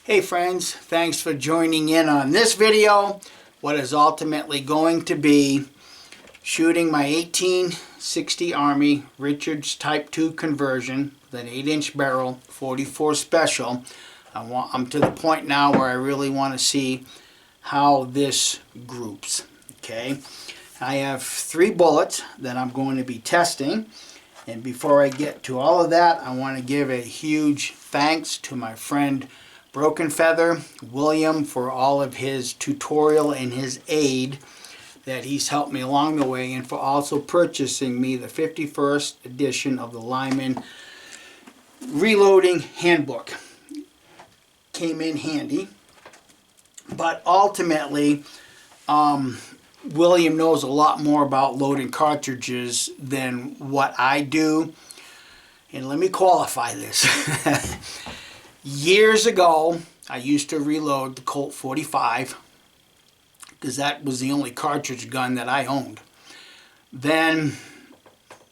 Hey friends, thanks for joining in on this video. What is ultimately going to be shooting my 1860 Army Richards Type 2 conversion with an 8-inch barrel 44 special. I'm to the point now where I really want to see how this groups. Okay, I have 3 bullets that I'm going to be testing. And before I get to all of that, I want to give a huge thanks to my friend Broken Feather, William, for all of his tutorial and his aid that he's helped me along the way, and for also purchasing me the 51st edition of the Lyman Reloading Handbook. Came in handy. But ultimately, William knows a lot more about loading cartridges than what I do. And let me qualify this. Years ago, I used to reload the Colt 45 because that was the only cartridge gun that I owned. Then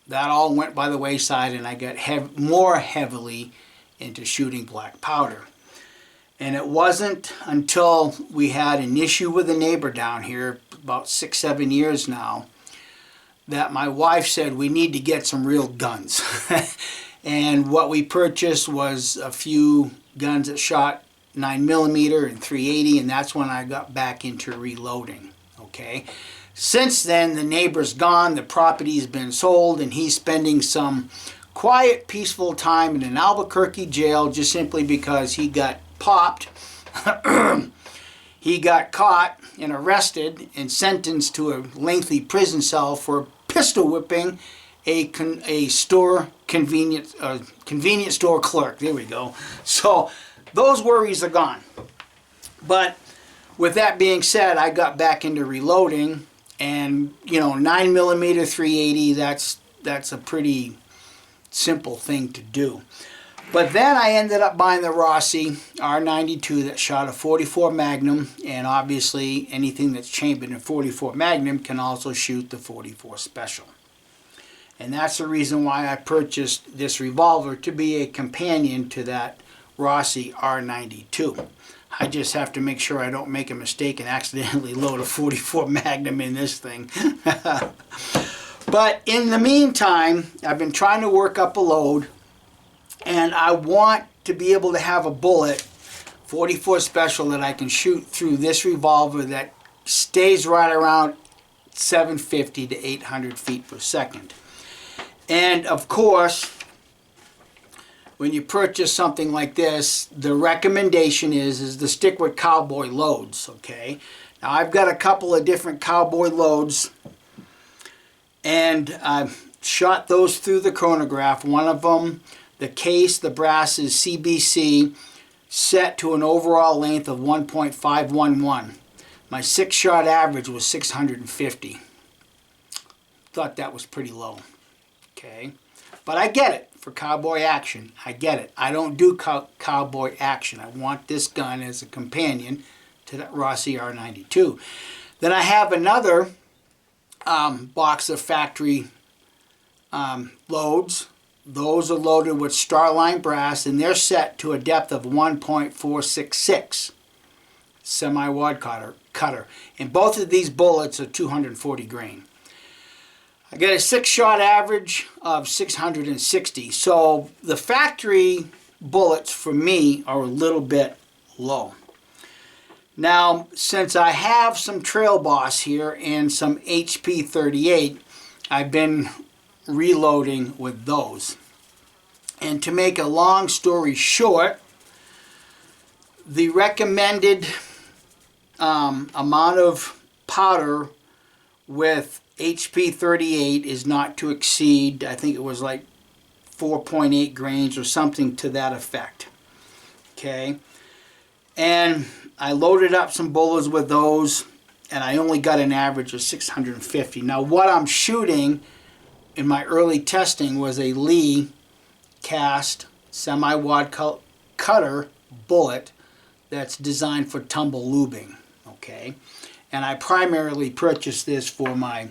that all went by the wayside and I got more heavily into shooting black powder. And it wasn't until we had an issue with a neighbor down here about 6-7 years now that my wife said we need to get some real guns. And what we purchased was a few guns that shot 9mm and 380, and that's when I got back into reloading. Okay, since then the neighbor's gone, the property's been sold, and he's spending some quiet, peaceful time in an Albuquerque jail just simply because he got popped. He got caught and arrested and sentenced to a lengthy prison cell for pistol whipping a convenience store clerk. There we go. So those worries are gone. But with that being said, I got back into reloading, and 9mm 380, that's a pretty simple thing to do. But then I ended up buying the Rossi R92 that shot a 44 Magnum, and obviously anything that's chambered in 44 Magnum can also shoot the 44 Special. And that's the reason why I purchased this revolver, to be a companion to that Rossi R92. I just have to make sure I don't make a mistake and accidentally load a 44 Magnum in this thing. But in the meantime, I've been trying to work up a load, and I want to be able to have a bullet, 44 Special, that I can shoot through this revolver that stays right around 750 to 800 feet per second. And of course, when you purchase something like this, the recommendation is to stick with cowboy loads, okay? Now I've got a couple of different cowboy loads, and I've shot those through the chronograph. One of them, the case, the brass is CBC, set to an overall length of 1.511. My 6-shot average was 650. Thought that was pretty low. Okay, but I get it for cowboy action. I get it. I don't do cowboy action. I want this gun as a companion to that Rossi R92. Then I have another box of factory loads. Those are loaded with Starline brass, and they're set to a depth of 1.466 semi-wad cutter. And both of these bullets are 240 grain. I get a 6-shot average of 660. So the factory bullets for me are a little bit low. Now, since I have some Trail Boss here and some HP 38, I've been reloading with those. And to make a long story short, the recommended amount of powder with HP 38 is not to exceed, I think it was like 4.8 grains or something to that effect. Okay, and I loaded up some bullets with those, and I only got an average of 650. Now what I'm shooting in my early testing was a Lee cast semi-wad cutter bullet that's designed for tumble lubing. Okay, and I primarily purchased this for my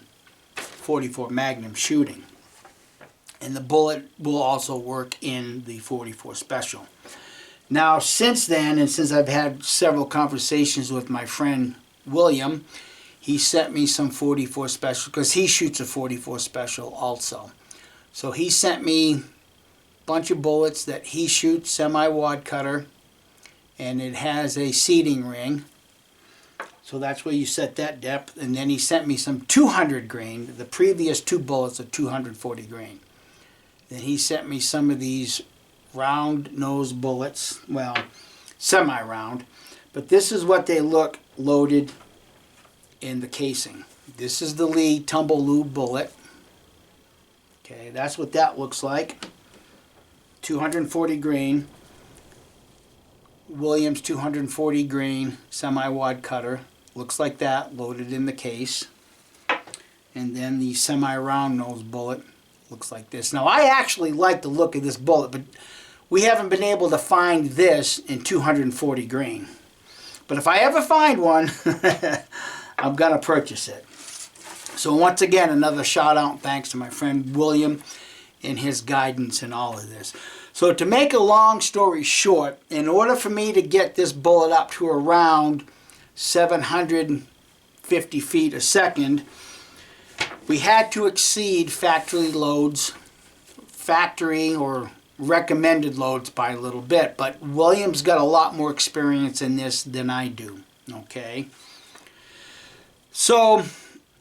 44 Magnum shooting. And the bullet will also work in the 44 Special. Now, since then, and since I've had several conversations with my friend William, he sent me some 44 special, because he shoots a 44 special also. So he sent me a bunch of bullets that he shoots, semi-wad cutter, and it has a seating ring. So that's where you set that depth. And then he sent me some 200 grain. The previous two bullets are 240 grain. Then he sent me some of these round nose bullets, well, semi-round, but this is what they look loaded in the casing. This is the Lee Tumble Lube bullet. Okay, that's what that looks like. 240 grain. Williams 240 grain semi-wad cutter. Looks like that, loaded in the case. And then the semi-round nose bullet looks like this. Now, I actually like the look of this bullet, but we haven't been able to find this in 240 grain. But if I ever find one, I'm going to purchase it. So once again, another shout out and thanks to my friend William and his guidance in all of this. So to make a long story short, in order for me to get this bullet up to around 750 feet a second, we had to exceed factory loads, factory or recommended loads by a little bit, but William's got a lot more experience in this than I do. Okay, so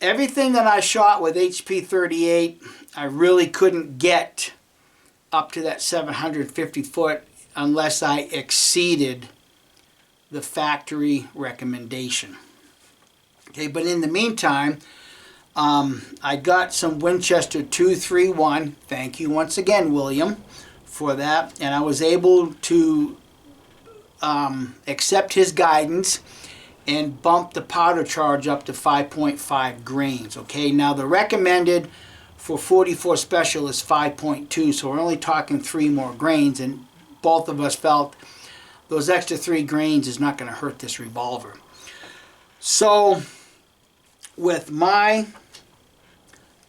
everything that I shot with HP 38, I really couldn't get up to that 750 foot unless I exceeded the factory recommendation. Okay, but in the meantime, I got some Winchester 231. Thank you once again, William, for that, and I was able to accept his guidance and bump the powder charge up to 5.5 grains. Okay, now the recommended for 44 special is 5.2, so we're only talking 3 more grains, and both of us felt those extra 3 grains is not going to hurt this revolver. So with my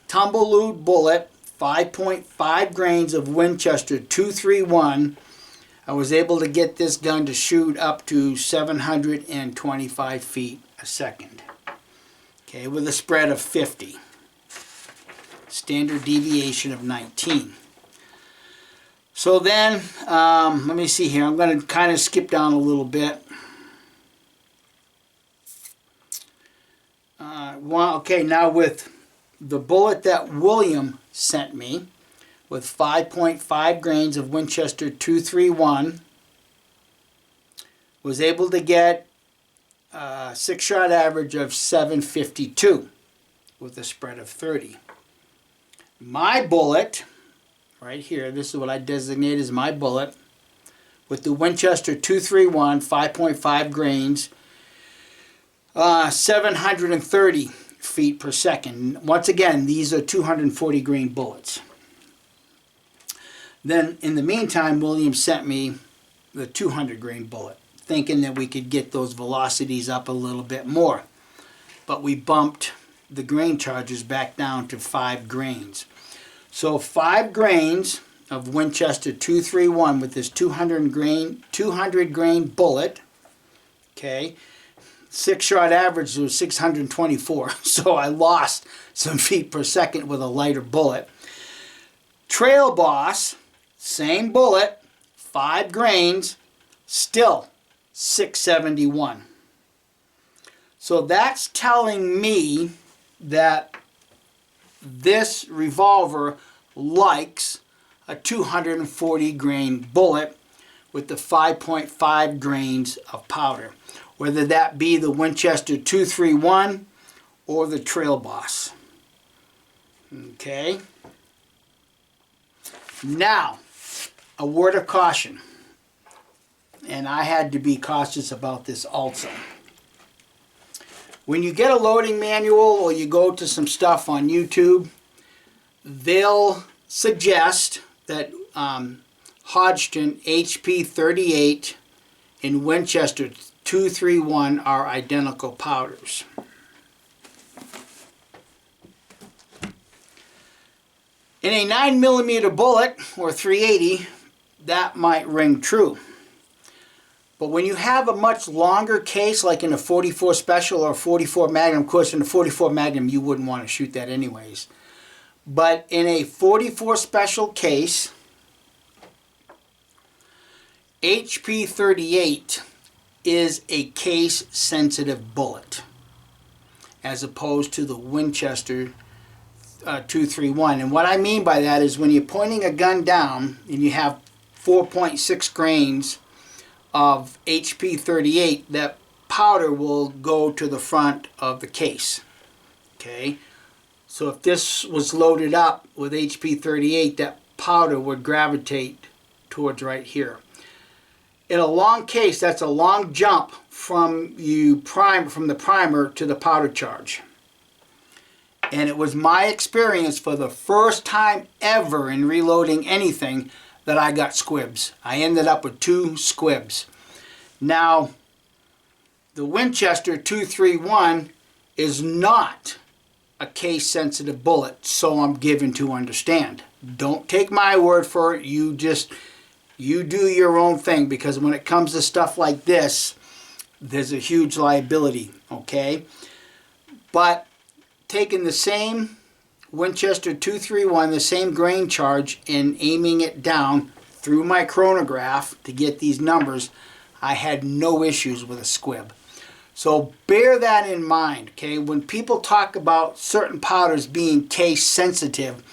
Tumble Lube bullet, 5.5 grains of Winchester 231, I was able to get this gun to shoot up to 725 feet a second. Okay, with a spread of 50. Standard deviation of 19. So then, let me see here. I'm going to kind of skip down a little bit. Okay, now with the bullet that William sent me, with 5.5 grains of Winchester 231, was able to get a 6-shot average of 752 with a spread of 30. My bullet, right here, this is what I designate as my bullet, with the Winchester 231, 5.5 grains, 730 feet per second. Once again, these are 240 grain bullets. Then, in the meantime, William sent me the 200 grain bullet, thinking that we could get those velocities up a little bit more. But we bumped the grain charges back down to 5 grains. So 5 grains of Winchester 231 with this 200 grain bullet, okay, 6-shot average was 624, so I lost some feet per second with a lighter bullet. Trail Boss, same bullet, 5 grains, still 671. So that's telling me that this revolver likes a 240 grain bullet with the 5.5 grains of powder, whether that be the Winchester 231 or the Trail Boss. Okay. Now, a word of caution, and I had to be cautious about this also. When you get a loading manual or you go to some stuff on YouTube, they'll suggest that Hodgdon HP 38 and Winchester 231 are identical powders. In a 9mm bullet or 380, that might ring true. But when you have a much longer case, like in a 44 Special or 44 Magnum, of course in the 44 Magnum you wouldn't want to shoot that anyways. But in a 44 Special case, HP 38 is a case sensitive bullet, as opposed to the Winchester 231. And what I mean by that is when you're pointing a gun down and you have 4.6 grains of HP 38, that powder will go to the front of the case. Okay, so if this was loaded up with HP 38, that powder would gravitate towards right here. In a long case, that's a long jump from the primer to the powder charge. And it was my experience for the first time ever in reloading anything that I got squibs. I ended up with 2 squibs. Now, the Winchester 231 is not a case sensitive bullet, so I'm given to understand. Don't take my word for it. You do your own thing, because when it comes to stuff like this, there's a huge liability, okay? But taking the same Winchester 231, the same grain charge, and aiming it down through my chronograph to get these numbers, I had no issues with a squib. So bear that in mind, okay? When people talk about certain powders being case sensitive,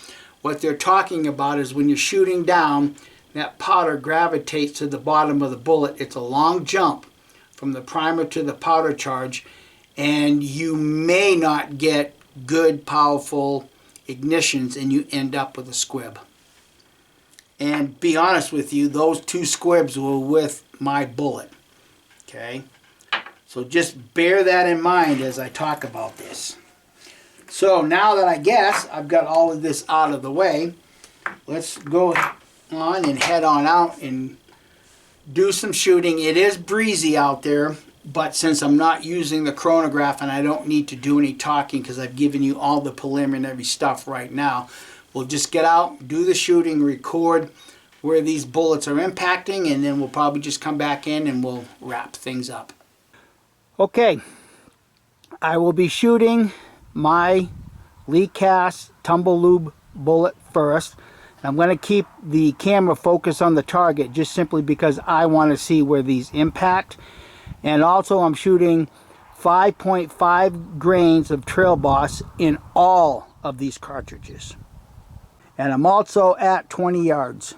what they're talking about is when you're shooting down, that powder gravitates to the bottom of the bullet. It's a long jump from the primer to the powder charge, and you may not get good, powerful ignitions, and you end up with a squib. And be honest with you, those 2 squibs were with my bullet. Okay? So just bear that in mind as I talk about this. So now that I guess I've got all of this out of the way, let's go on and head on out and do some shooting. It is breezy out there, but since I'm not using the chronograph and I don't need to do any talking because I've given you all the preliminary stuff right now, we'll just get out, do the shooting, record where these bullets are impacting, and then we'll probably just come back in and we'll wrap things up. Okay, I will be shooting my Lee Cast Tumble Lube bullet first. I'm going to keep the camera focused on the target just simply because I want to see where these impact. And also I'm shooting 5.5 grains of Trail Boss in all of these cartridges. And I'm also at 20 yards.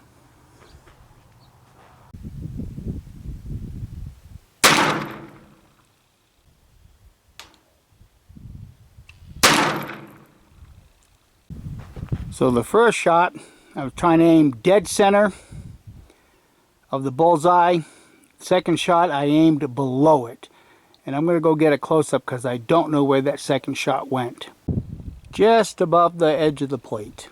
So the first shot, I was trying to aim dead center of the bullseye. Second shot, I aimed below it. And I'm going to go get a close-up because I don't know where that second shot went. Just above the edge of the plate.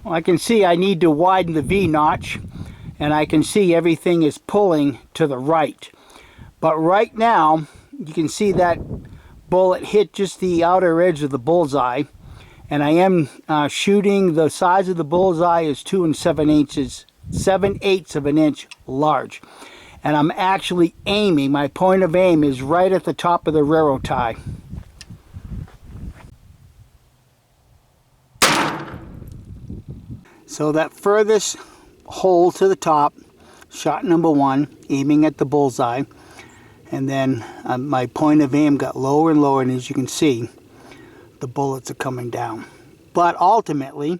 Well, I can see I need to widen the V-notch, and I can see everything is pulling to the right. But right now, you can see that bullet hit just the outer edge of the bullseye, and I am shooting. The size of the bullseye is 2 7/8 of an inch large, and I'm actually aiming. My point of aim is right at the top of the railroad tie. So that furthest hole to the top, shot number 1, aiming at the bullseye. And then my point of aim got lower and lower, and as you can see, the bullets are coming down. But ultimately,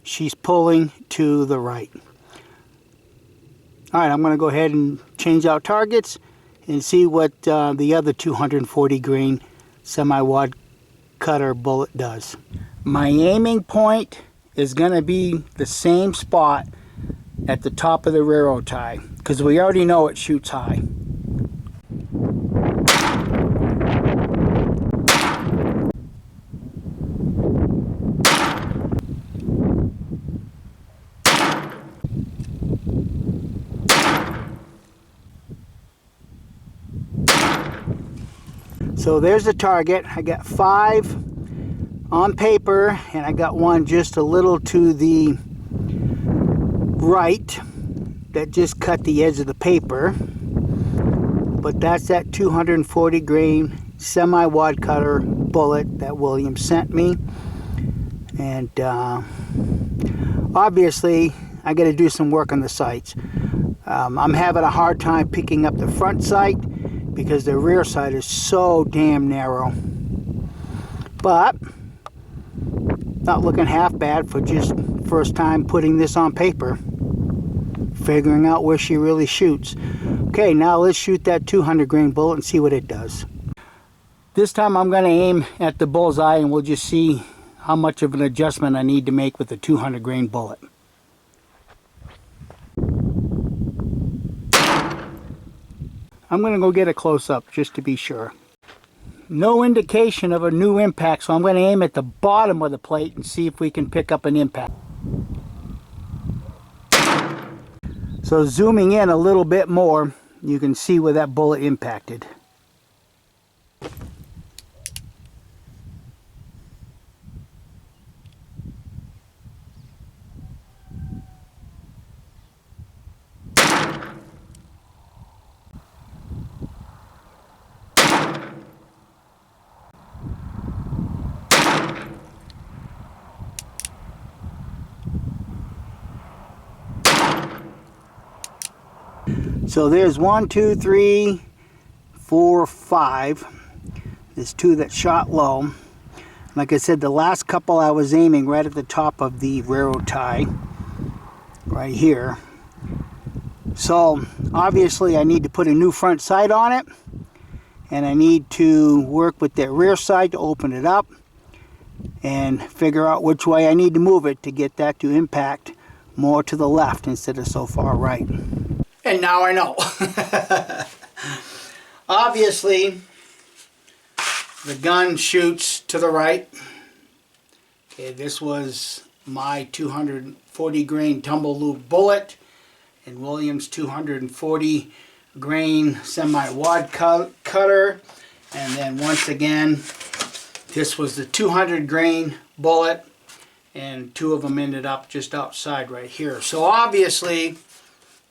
she's pulling to the right. Alright, I'm going to go ahead and change out targets and see what the other 240 grain semi-wad cutter bullet does. My aiming point is going to be the same spot at the top of the railroad tie, because we already know it shoots high. So there's the target. I got 5 on paper, and I got one just a little to the right that just cut the edge of the paper. But that's that 240 grain semi-wad cutter bullet that Williams sent me. And obviously I got to do some work on the sights. I'm having a hard time picking up the front sight because the rear sight is so damn narrow. But not looking half bad for just first time putting this on paper, figuring out where she really shoots. Okay, now let's shoot that 200 grain bullet and see what it does. This time I'm going to aim at the bullseye, and we'll just see how much of an adjustment I need to make with the 200 grain bullet. I'm going to go get a close-up just to be sure. No indication of a new impact, so I'm going to aim at the bottom of the plate and see if we can pick up an impact. So zooming in a little bit more, you can see where that bullet impacted. So there's 1, 2, 3, 4, 5. There's 2 that shot low. Like I said, the last couple I was aiming right at the top of the railroad tie, right here. So obviously I need to put a new front sight on it, and I need to work with that rear sight to open it up and figure out which way I need to move it to get that to impact more to the left instead of so far right. And now I know. Obviously, the gun shoots to the right. Okay, this was my 240 grain tumble loop bullet and Williams 240 grain semi-wad cutter. And then once again, this was the 200 grain bullet, and 2 of them ended up just outside right here. So obviously,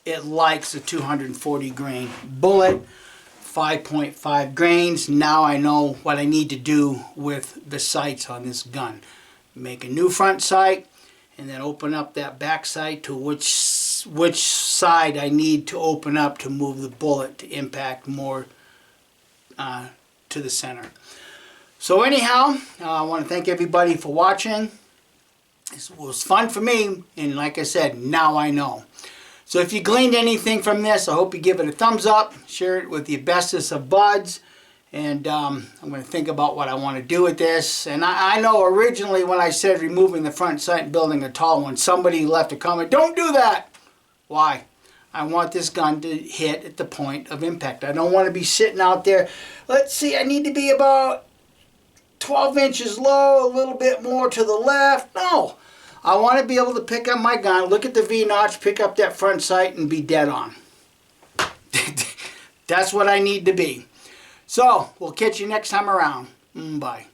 it likes a 240 grain bullet, 5.5 grains. Now I know what I need to do with the sights on this gun. Make a new front sight, and then open up that back sight to which side I need to open up to move the bullet to impact more to the center. So anyhow, I want to thank everybody for watching. This was fun for me, and like I said, now I know. So if you gleaned anything from this, I hope you give it a thumbs up, share it with your bestest of buds, and I'm going to think about what I want to do with this. And I know originally when I said removing the front sight and building a tall one, somebody left a comment, don't do that. Why? I want this gun to hit at the point of impact. I don't want to be sitting out there. Let's see, I need to be about 12 inches low, a little bit more to the left. No. I want to be able to pick up my gun, look at the V-notch, pick up that front sight, and be dead on. That's what I need to be. So, we'll catch you next time around. Bye.